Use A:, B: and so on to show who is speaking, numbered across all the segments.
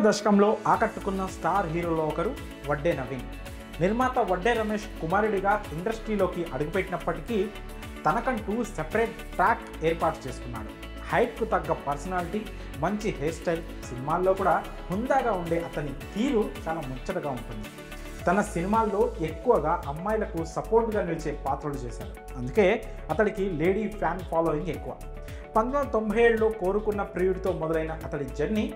A: దశకంలో ఆకట్టుకున్న స్టార్ హీరోలో ఒకరు వడ్డే నవీన్. నిర్మాత వడ్డే రమేష్ కుమారుడిగా ఇండస్ట్రీలోకి అడుగుపెట్టినప్పటికీ తనకంటూ సెపరేట్ ట్రాక్ ఏర్పాటు చేసుకున్నాడు. హైట్కు తగ్గ పర్సనాలిటీ, మంచి హెయిర్ స్టైల్, సినిమాల్లో కూడా హుందాగా ఉండే అతని తీరు చాలా ముచ్చటగా ఉంటుంది. తన సినిమాల్లో ఎక్కువగా అమ్మాయిలకు సపోర్ట్గా నిలిచే పాత్రలు చేశారు. అందుకే అతడికి లేడీ ఫ్యాన్ ఫాలోయింగ్ ఎక్కువ. 1997లో కోరుకున్న ప్రియుడితో మొదలైన అతడి జర్నీ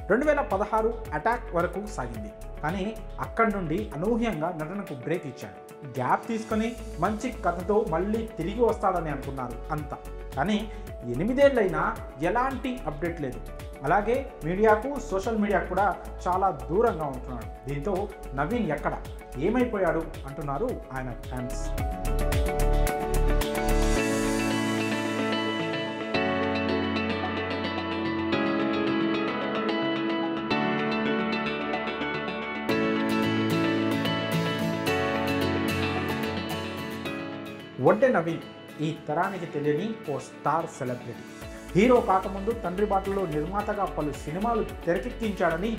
A: 2016 అటాక్ వరకు సాగింది. కానీ అక్కడి నుండి అనూహ్యంగా నటనకు బ్రేక్ ఇచ్చాడు. గ్యాప్ తీసుకొని మంచి కథతో మళ్ళీ తిరిగి వస్తాడని అనుకున్నారు అంతా. కానీ 8 ఏళ్ళైనా ఎలాంటి అప్డేట్ లేదు. అలాగే మీడియాకు, సోషల్ మీడియాకు కూడా చాలా దూరంగా ఉంటున్నాడు. దీంతో నవీన్ ఎక్కడ, ఏమైపోయాడు అంటున్నారు ఆయన ఫ్యాన్స్. వడ్డే నవీన్ ఈ తరానికి తెలియని ఓ స్టార్ సెలబ్రిటీ. హీరో కాకముందు తండ్రి బాటలో నిర్మాతగా పలు సినిమాలు తెరకెక్కించాడని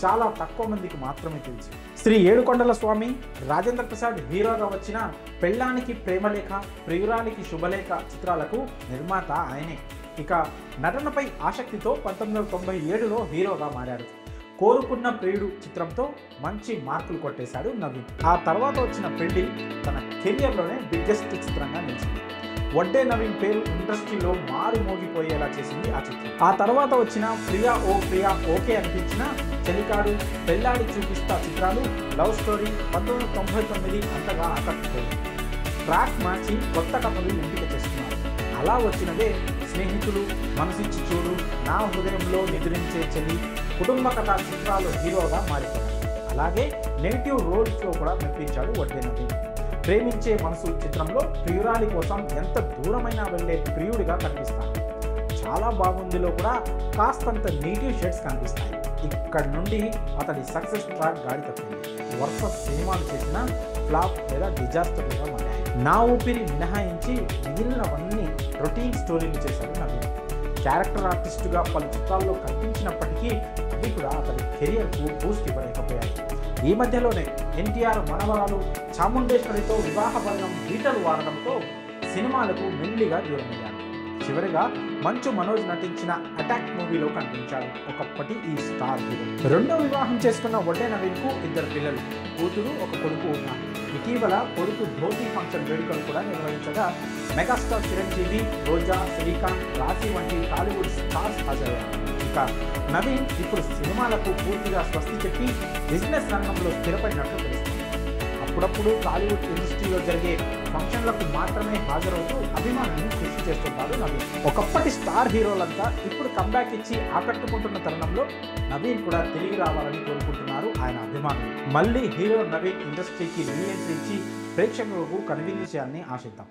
A: చాలా తక్కువ మందికి మాత్రమే తెలుసు. శ్రీ ఏడుకొండల స్వామి, రాజేంద్ర ప్రసాద్ హీరోగా వచ్చిన పెళ్ళానికి ప్రేమలేఖ, ప్రియురాలికి శుభలేఖ చిత్రాలకు నిర్మాత ఆయనే. ఇక నటనపై ఆసక్తితో 1997లో హీరోగా మారాడు. కోరుకున్న ప్రియుడు చిత్రంతో మంచి మార్కులు కొట్టేశాడు నవీన్. ఆ తర్వాత వచ్చిన పెళ్లి తన కెరియర్లోనే బిగ్గెస్ట్ చిత్రంగా నిలిచింది. వడ్డే నవీన్ పేరు ఇండస్ట్రీలో మారు మోగిపోయేలా చేసింది ఆ చిత్రం. ఆ తర్వాత వచ్చిన ప్రియా ఓ ప్రియా ఓకే అనిపించిన, చెలికాడు, పెళ్ళాడి చూపిస్తా చిత్రాలు, లవ్ స్టోరీ 1999 అంతగా ఆకట్టుకోలేదు. ట్రాక్ మార్చి కొత్త కథలు ఎంపిక చేస్తున్నారు. అలా వచ్చినదే స్నేహితులు, మనసిచ్చి చూడు, నా హృదయంలో నిద్రించే చెలి, కుటుంబ కథా చిత్రాలు హీరోగా మారిపోయాడు. అలాగే నెగిటివ్ రోల్స్లో కూడా మెప్పించాడు వడ్డే నవీన్. ప్రేమించే మనసు చిత్రంలో ప్రియురాలి కోసం ఎంత దూరమైనా వెళ్ళే ప్రియుడిగా కనిపిస్తాడు. చాలా బాగుందిలో కూడా కాస్తంత నెగిటివ్ షేడ్స్ కనిపిస్తాయి. ఇక్కడి నుండి అతడి సక్సెస్ ట్రాక్ గాడి తప్పింది. వరుస సినిమాలు చేసిన ఫ్లాప్ లేదా డిజాస్టర్గా మారాయి. నా ఊపిరి మినహాయించి మిగిలినవన్నీ రొటీన్ స్టోరీలు చేశాడు నవీన్. క్యారెక్టర్ ఆర్టిస్టుగా పలు చిత్రాల్లో కనిపించినప్పటికీ అవి కూడా అతడి కెరియర్కు బూస్ట్ ఇవ్వలేకపోయాయి. ఈ మధ్యలోనే ఎన్టీఆర్ మనవరాలు చాముండేశ్వరితో వివాహ బంధం బీటలు వాడడంతో సినిమాలకు మెల్లిగా దూరమయ్యాడు. చివరిగా మంచు మనోజ్ నటించిన అటాక్ మూవీలో కనిపించాడు ఒకప్పటి ఈ స్టార్ హీరో. రెండో వివాహం చేసుకున్న వడ్డే నవీన్కు 2 పిల్లలు, కూతురు, ఒక కొడుకు ఉన్నారు. ఇటీవల కొడుకు ధోతి ఫంక్షన్ వేడుకలు కూడా నిర్వహించగా మెగాస్టార్ చిరంజీవి, రోజా, శ్రీకాంత్, రాశి వంటి టాలీవుడ్ స్టార్స్ హాజరయ్యారు. ఇక నవీన్ ఇప్పుడు సినిమాలకు పూర్తిగా స్వస్తి చెప్పి బిజినెస్ రంగంలో స్థిరపడినట్లు తెలుస్తుంది. అప్పుడప్పుడు టాలీవుడ్ ఇండస్ట్రీలో జరిగే ఫంక్షన్లకు మాత్రమే హాజరవుతూ అభిమానాన్ని కృషి చేస్తుంటాడు నవీన్. ఒకప్పటి స్టార్ హీరోలంతా ఇప్పుడు కంబ్యాక్ ఇచ్చి ఆకట్టుకుంటున్న తరుణంలో నవీన్ కూడా తిరిగి రావాలని కోరుకుంటున్నారు ఆయన అభిమానులు. మళ్ళీ హీరో నవీన్ ఇండస్ట్రీకి రీ ఎంట్రీ ఇచ్చి ప్రేక్షకులకు కనువిందు చేయాలని ఆశిద్దాం.